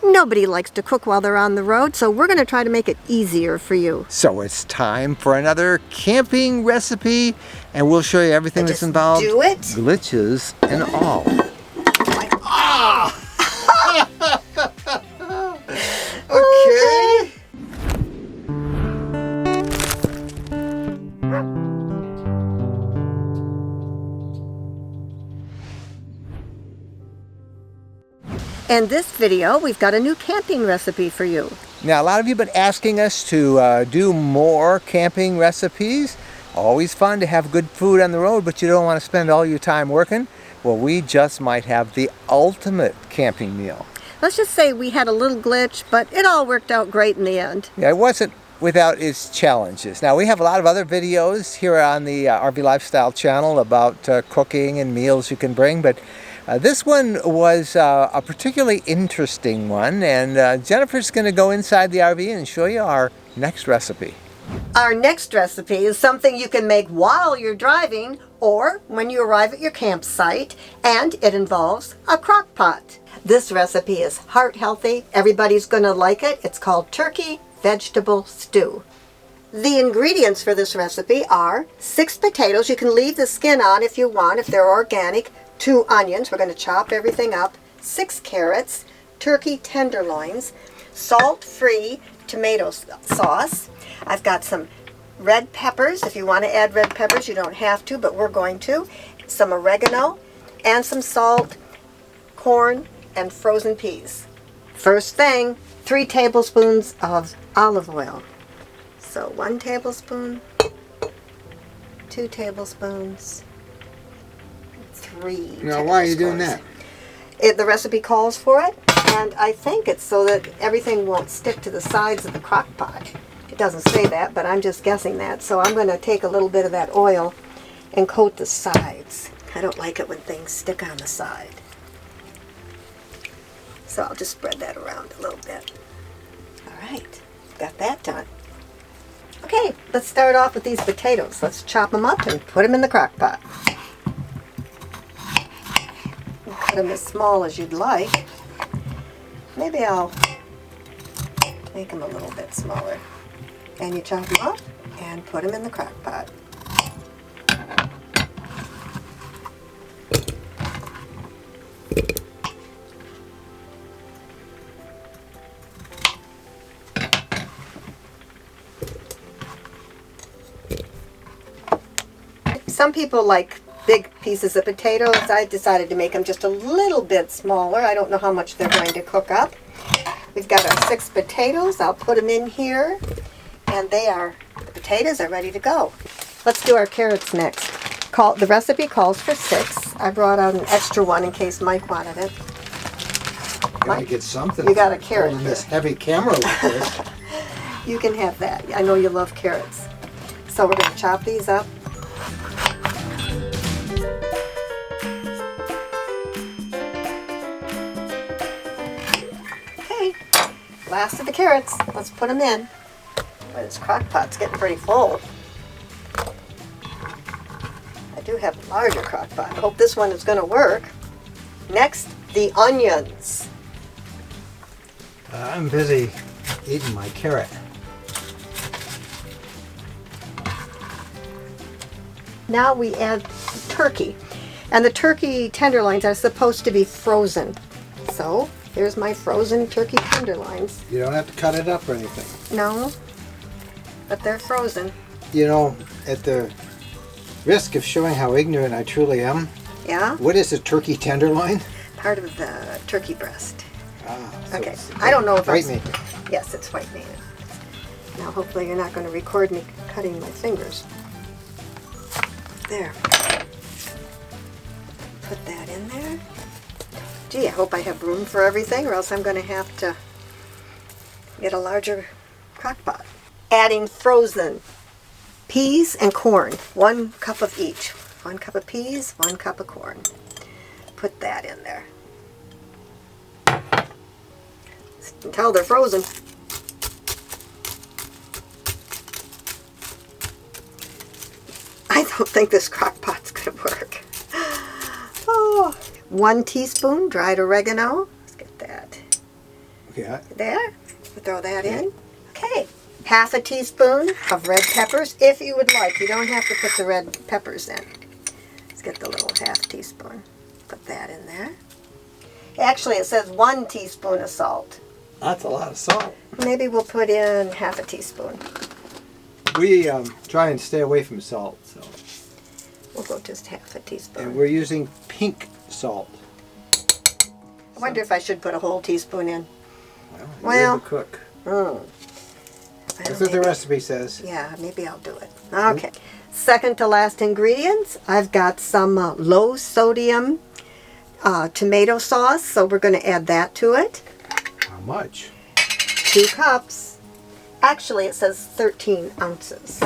Nobody likes to cook while they're on the road, so we're going to try to make it easier for you. So it's time for another camping recipe, and we'll show you everything that's involved. Do it. Glitches and all. Okay. In this video, we've got a new camping recipe for you. Now, a lot of you have been asking us to do more camping recipes. Always fun to have good food on the road, but you don't want to spend all your time working. Well, we just might have the ultimate camping meal. Let's just say we had a little glitch, but it all worked out great in the end. Yeah, it wasn't without its challenges. Now, we have a lot of other videos here on the RV Lifestyle channel about cooking and meals you can bring, but this one was a particularly interesting one, and Jennifer's going to go inside the RV and show you our next recipe. Our next recipe is something you can make while you're driving or when you arrive at your campsite, and it involves a crock pot. This recipe is heart healthy. Everybody's going to like it. It's called turkey vegetable stew. The ingredients for this recipe are 6 potatoes. You can leave the skin on if you want, if they're organic. 2 onions, we're going to chop everything up, 6 carrots, turkey tenderloins, salt-free tomato sauce. I've got some red peppers. If you want to add red peppers, you don't have to, but we're going to. Some oregano, and some salt, corn, and frozen peas. First thing, 3 tablespoons of olive oil. So 1 tablespoon, 2 tablespoons, 3 Now, why are you doing that? The recipe calls for it, and I think it's so that everything won't stick to the sides of the crock pot. It doesn't say that, but I'm just guessing that. So I'm going to take a little bit of that oil and coat the sides. I don't like it when things stick on the side. So I'll just spread that around a little bit. All right, got that done. Okay, let's start off with these potatoes. Let's chop them up and put them in the crock pot. Cut them as small as you'd like. Maybe I'll make them a little bit smaller. And you chop them up and put them in the crock pot. Some people like big pieces of potatoes. I decided to make them just a little bit smaller. I don't know how much they're going to cook up. We've got our 6 potatoes. I'll put them in here, and the potatoes are ready to go. Let's do our carrots next. The recipe calls for 6. I brought out an extra one in case Mike wanted it. Gotta get something. You got a carrot holding this heavy camera like this. You can have that. I know you love carrots. So we're going to chop these up. Last of the carrots. Let's put them in. Boy, this crock pot's getting pretty full. I do have a larger crock pot. I hope this one is going to work. Next, the onions. I'm busy eating my carrot. Now we add turkey. And the turkey tenderloins are supposed to be frozen. So here's my frozen turkey tenderloins. You don't have to cut it up or anything. No, but they're frozen. You know, at the risk of showing how ignorant I truly am, Yeah? what is a turkey tenderloin? Part of the turkey breast. So Okay, it's I don't know if white I'm... meat. Yes, it's white meat. Now hopefully you're not going to record me cutting my fingers. There. Put that in there. Gee, I hope I have room for everything, or else I'm going to have to get a larger crock pot. Adding frozen peas and corn. 1 cup of each. 1 cup of peas, 1 cup of corn. Put that in there. Until they're frozen. I don't think this crock pot's going to work. Oh, 1 teaspoon dried oregano. Let's get that. Yeah. There. Throw that in. Okay. Half a teaspoon of red peppers, if you would like. You don't have to put the red peppers in. Let's get the little half teaspoon. Put that in there. Actually, it says 1 teaspoon of salt. That's a lot of salt. Maybe we'll put in half a teaspoon. We try and stay away from salt, so. We'll go just half a teaspoon. And we're using pink salt. I wonder if I should put a whole teaspoon in. Well, you're the cook. That's what the recipe says. Yeah, maybe I'll do it. Okay. Second to last ingredients, I've got some low sodium tomato sauce, so we're going to add that to it. How much? 2 cups. Actually, it says 13 ounces.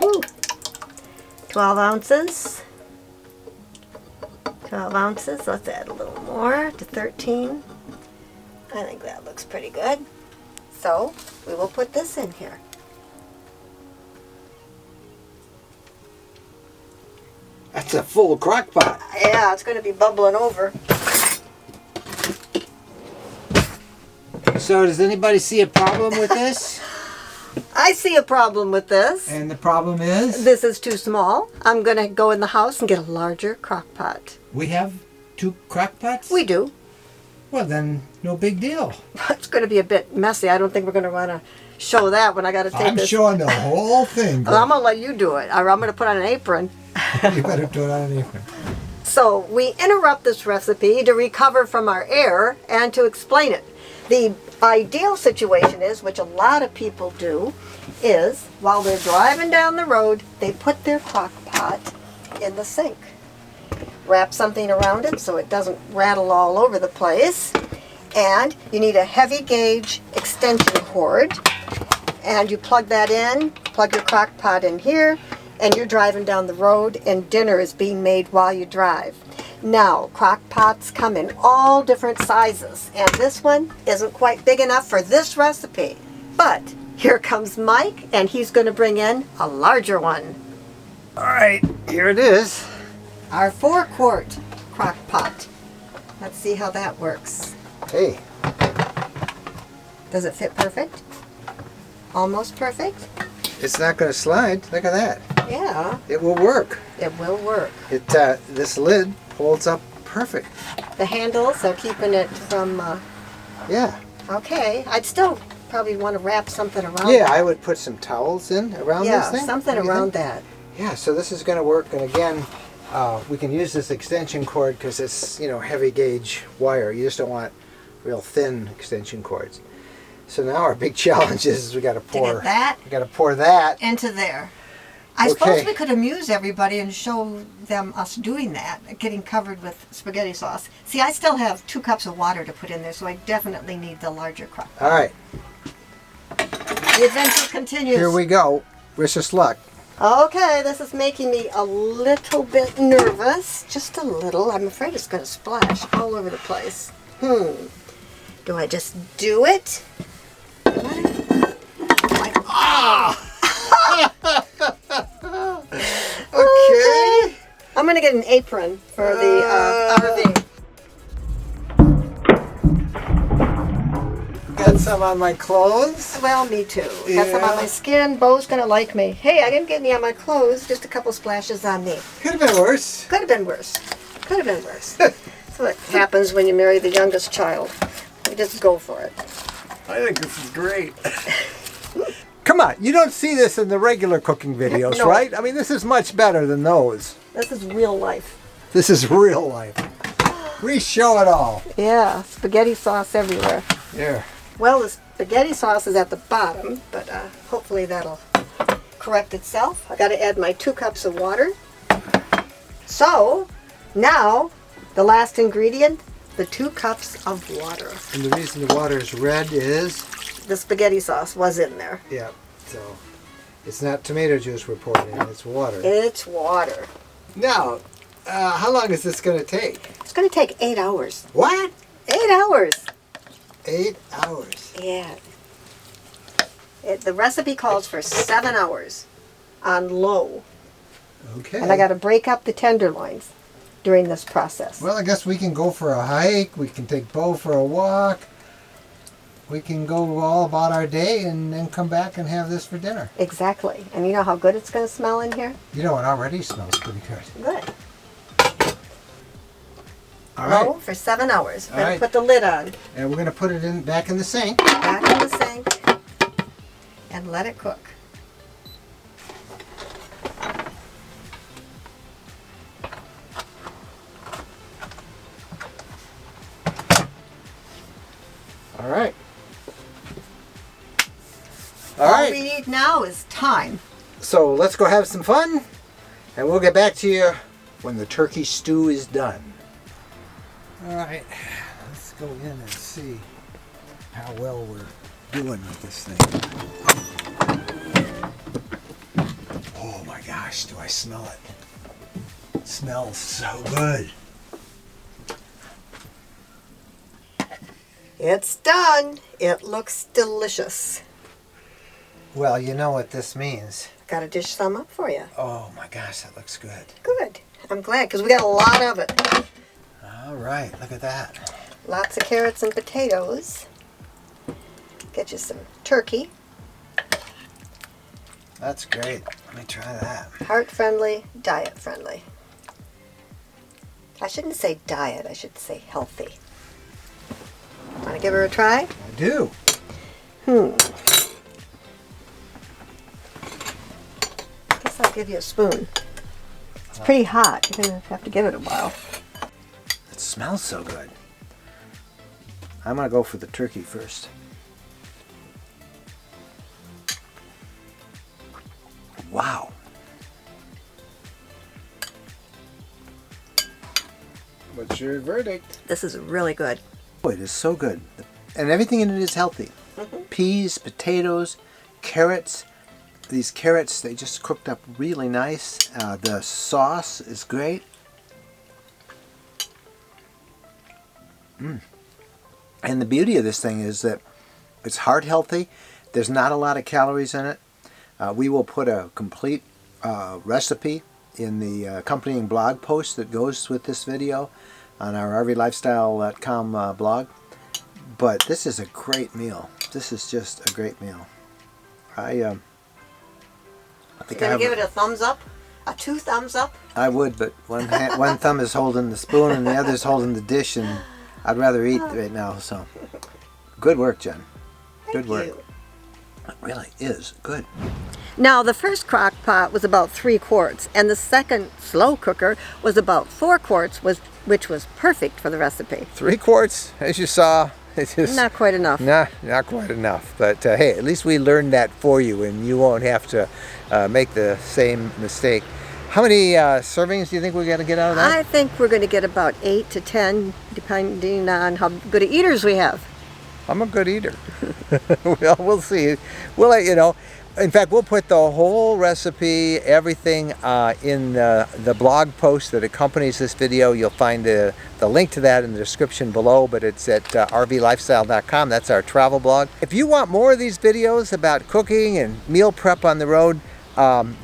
Ooh. 12 ounces. 12 ounces. Let's add a little more to 13. I think that looks pretty good. So, we will put this in here. That's a full crock pot. Yeah, it's going to be bubbling over. So does anybody see a problem with this? I see a problem with this. And the problem is? This is too small. I'm going to go in the house and get a larger crock pot. We have 2 crock pots? We do. Well then, no big deal. It's going to be a bit messy. I don't think we're going to want to show that when I got to take I'm this. showing the whole thing. Well, I'm going to let you do it. Or I'm going to put on an apron. You better do it on an apron. So we interrupt this recipe to recover from our error and to explain it. The ideal situation is, which a lot of people do, is while they're driving down the road, they put their crock pot in the sink. Wrap something around it so it doesn't rattle all over the place. And you need a heavy gauge extension cord. And you plug that in, plug your crock pot in here, and you're driving down the road and dinner is being made while you drive. Now, crock pots come in all different sizes, and this one isn't quite big enough for this recipe. But here comes Mike, and he's going to bring in a larger one. All right, here it is. Our 4-quart crock pot. Let's see how that works. Hey. Does it fit perfect? Almost perfect? It's not going to slide. Look at that. Yeah, It will work. it will work. This lid holds up perfect. The handles are keeping it from, Yeah. okay. I'd still probably want to wrap something around Yeah, that. I would put some towels in around Yeah, this thing. something What do you around think? that. Yeah, so this is going to work. And again, we can use this extension cord because it's, heavy gauge wire. You just don't want real thin extension cords. So now our big challenge is we got to pour that We got to pour that. into there. I suppose we could amuse everybody and show them us doing that, getting covered with spaghetti sauce. See, I still have 2 cups of water to put in there, so I definitely need the larger crock. All right, The adventure continues. here we go. Wish us luck. Okay, this is making me a little bit nervous. Just a little. I'm afraid it's going to splash all over the place. Do I just do it? Like, Okay. I'm going to get an apron for the RV. Got some on my clothes. Well, me too. Got some on my skin. Bo's going to like me. Hey, I didn't get any on my clothes. Just a couple splashes on me. Could have been worse. Could have been worse. Could have been worse. That's what happens when you marry the youngest child. You just go for it. I think this is great. Come on, you don't see this in the regular cooking videos, No. right? I mean, this is much better than those. This is real life. This is real life. We show it all. Yeah, spaghetti sauce everywhere. Here. Well, the spaghetti sauce is at the bottom, but hopefully that'll correct itself. I got to add my 2 cups of water. So, now, the last ingredient, the 2 cups of water. And the reason the water is red is... The spaghetti sauce was in there. Yeah, so it's not tomato juice we're pouring in, it's water. It's water. Now, how long is this going to take? It's going to take 8 hours. What? 8 hours. 8 hours. Yeah. The recipe calls for 7 hours on low. Okay. And I got to break up the tenderloins. during this process. Well, I guess we can go for a hike, we can take Bo for a walk, we can go all about our day and then come back and have this for dinner. Exactly. And you know how good it's going to smell in here? You know, it already smells pretty good. Good. All right. Low for 7 hours. We're All going right. to put the lid on. And we're going to put it back in the sink. Back in the sink. And let it cook. All right. All we need now is time. So let's go have some fun, and we'll get back to you when the turkey stew is done. All right, let's go in and see how well we're doing with this thing. Oh my gosh, do I smell it? It smells so good. It's done. It looks delicious. Well, you know what this means. Got a dish thumb up for you. Oh my gosh, that looks good. Good. I'm glad because we got a lot of it. All right, look at that. Lots of carrots and potatoes. Get you some turkey. That's great. Let me try that. Heart friendly, diet friendly. I shouldn't say diet, I should say healthy. Want to give her a try? I do. Guess I'll give you a spoon. It's pretty hot. You're going to have to give it a while. It smells so good. I'm going to go for the turkey first. Wow. What's your verdict? This is really good. Oh, it is so good. And everything in it is healthy. Peas, potatoes, carrots. These carrots, they just cooked up really nice. The sauce is great. And the beauty of this thing is that it's heart healthy. There's not a lot of calories in it. We will put a complete recipe in the accompanying blog post that goes with this video on our rvlifestyle.com blog. But this is a great meal. This is just a great meal. I think You're going to give it a thumbs up? A 2 thumbs up? I would, but one thumb is holding the spoon and the other is holding the dish, and I'd rather eat right now. So, good work, Jen. Good work. Thank you. It really is good. Now, the first crock pot was about 3 quarts, and the second slow cooker was about 4 quarts, which was perfect for the recipe. 3 quarts, as you saw. It's just Not quite enough. Not quite enough. But hey, at least we learned that for you, and you won't have to make the same mistake. How many servings do you think we're going to get out of that? I think we're going to get about 8 to 10, depending on how good of eaters we have. I'm a good eater. Well, we'll see. We'll let you know. In fact, we'll put the whole recipe, everything in the blog post that accompanies this video. You'll find the link to that in the description below, but it's at rvlifestyle.com. That's our travel blog. If you want more of these videos about cooking and meal prep on the road,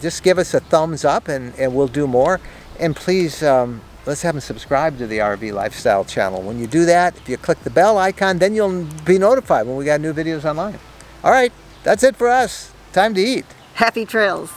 just give us a thumbs up and we'll do more. And please, let's have them subscribe to the RV Lifestyle channel. When you do that, if you click the bell icon, then you'll be notified when we got new videos online. All right, that's it for us. Time to eat. Happy trails.